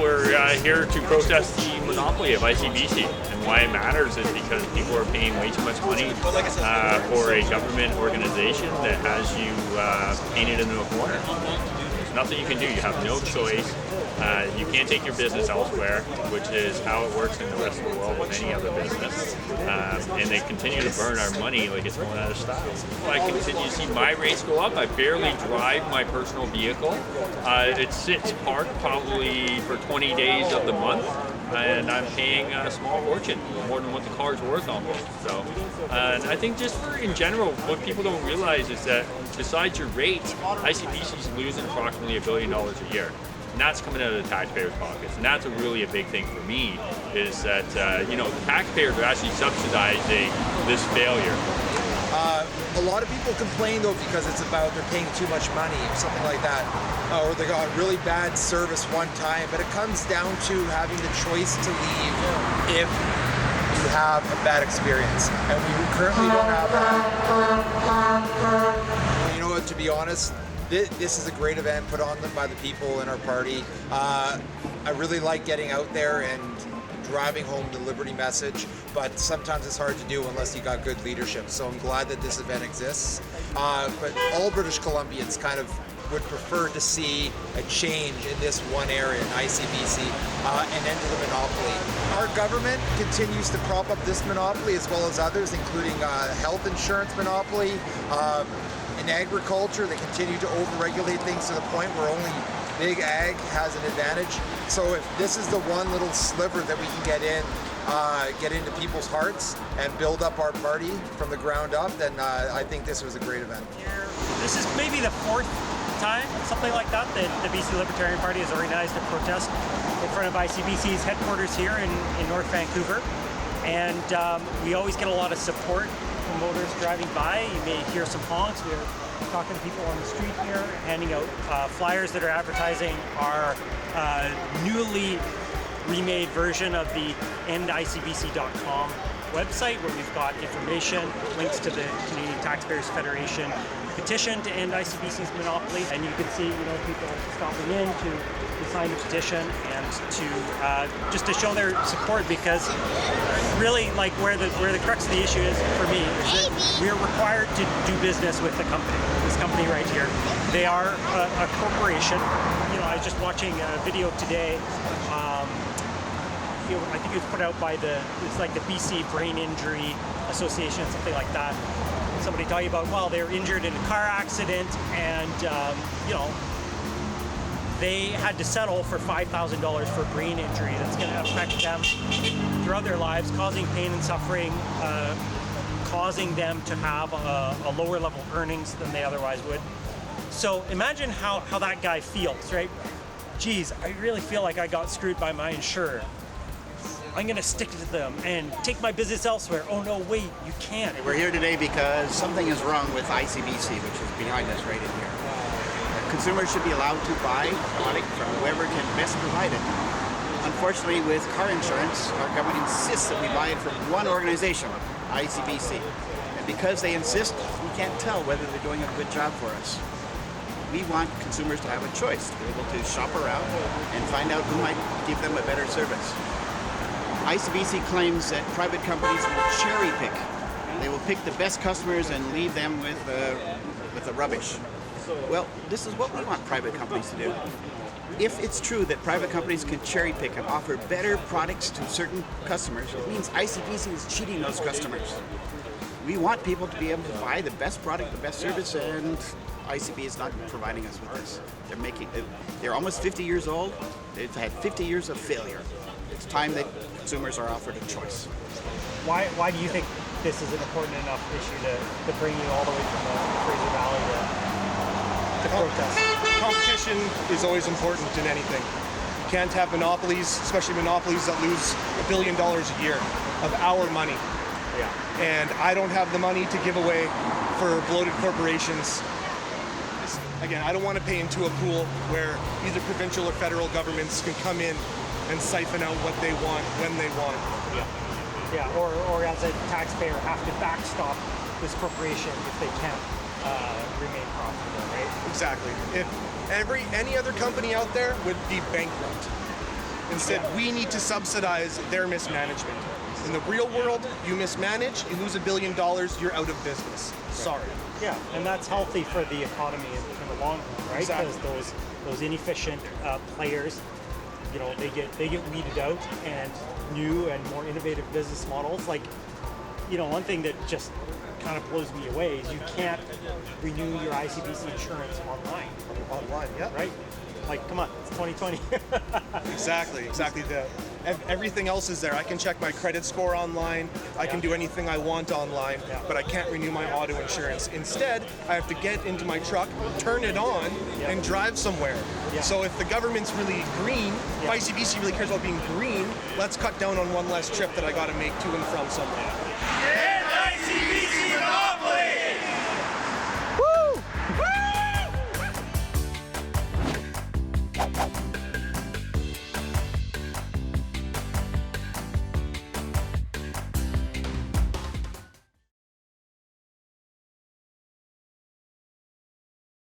we're here to protest the monopoly of ICBC. And why it matters is because people are paying way too much money for a government organization that has you painted into a corner. There's nothing you can do. You have no choice. You can't take your business elsewhere, which is how it works in the rest of the world with any other business. And they continue to burn our money like it's going out of style. I continue to see my rates go up. I barely drive my personal vehicle. It sits parked probably for 20 days of the month, and I'm paying a small fortune, more than what the car's worth almost. So, and I think just in general, what people don't realize is that besides your rates, ICBC is losing approximately $1 billion a year. And that's coming out of the taxpayers' pockets. And that's really a big thing for me, is that, the taxpayers are actually subsidizing this failure. A lot of people complain, though, because it's about they're paying too much money or something like that. Or they got really bad service one time. But it comes down to having the choice to leave if you have a bad experience. And we currently don't have that. You know what, to be honest, this is a great event put on by the people in our party. I really like getting out there and driving home the liberty message, but sometimes it's hard to do unless you got good leadership. So I'm glad that this event exists. But all British Columbians kind of would prefer to see a change in this one area in ICBC, an end to the monopoly. Our government continues to prop up this monopoly as well as others, including health insurance monopoly. In agriculture, they continue to overregulate things to the point where only big ag has an advantage. So if this is the one little sliver that we can get into people's hearts and build up our party from the ground up, then I think this was a great event. This is maybe the fourth time, something like that, that the BC Libertarian Party has organized a protest in front of ICBC's headquarters here in North Vancouver. And we always get a lot of support from voters driving by. You may hear some honks. We're talking to people on the street here, handing out flyers that are advertising our newly remade version of the endicbc.com website, where we've got information, links to the Canadian Taxpayers Federation petition to end ICBC's monopoly, and you can see, people stopping in to sign the petition and to just to show their support, because really, like, where the crux of the issue is for me is that we're required to do business with the company, this company right here. They are a corporation. I was just watching a video today. I think it was put out by it's like the BC Brain Injury Association, something like that. Somebody talking about, they were injured in a car accident, and they had to settle for $5,000 for brain injury that's going to affect them throughout their lives, causing pain and suffering, causing them to have a lower level earnings than they otherwise would. So imagine how that guy feels, right? Geez, I really feel like I got screwed by my insurer. I'm going to stick to them and take my business elsewhere. Oh no, wait, you can't. We're here today because something is wrong with ICBC, which is behind us right in here. Consumers should be allowed to buy product from whoever can best provide it. Unfortunately, with car insurance, our government insists that we buy it from one organization, ICBC. And because they insist, we can't tell whether they're doing a good job for us. We want consumers to have a choice, to be able to shop around and find out who might give them a better service. ICBC claims that private companies will cherry pick. They will pick the best customers and leave them with the rubbish. Well, this is what we want private companies to do. If it's true that private companies can cherry pick and offer better products to certain customers, it means ICBC is cheating those customers. We want people to be able to buy the best product, the best service, and ICB is not providing us with this. They're almost 50 years old. They've had 50 years of failure. It's time that consumers are offered a choice. Why do you think this is an important enough issue to bring you all the way from the Fraser Valley to protest? Competition is always important in anything. You can't have monopolies, especially monopolies that lose $1 billion a year of our money. Yeah. And I don't have the money to give away for bloated corporations. Again, I don't want to pay into a pool where either provincial or federal governments can come in and siphon out what they want when they want. Yeah, or as a taxpayer have to backstop this corporation if they can't remain profitable, right? Exactly. If any other company out there would be bankrupt. Instead, we need to subsidize their mismanagement. In the real world, you mismanage, you lose $1 billion, you're out of business. Sorry. Yeah, and that's healthy for the economy in the long run, right? Exactly. Because those inefficient players, they get weeded out, and new and more innovative business models. Like, one thing that just kind of blows me away is you can't renew your ICBC insurance online. Online, yeah. Right? Like, come on, it's 2020. Exactly. Everything else is there. I can check my credit score online. I can do anything I want online, but I can't renew my auto insurance. Instead, I have to get into my truck, turn it on, and drive somewhere. Yeah. So if the government's really green, if ICBC really cares about being green, let's cut down on one less trip that I got to make to and from somewhere.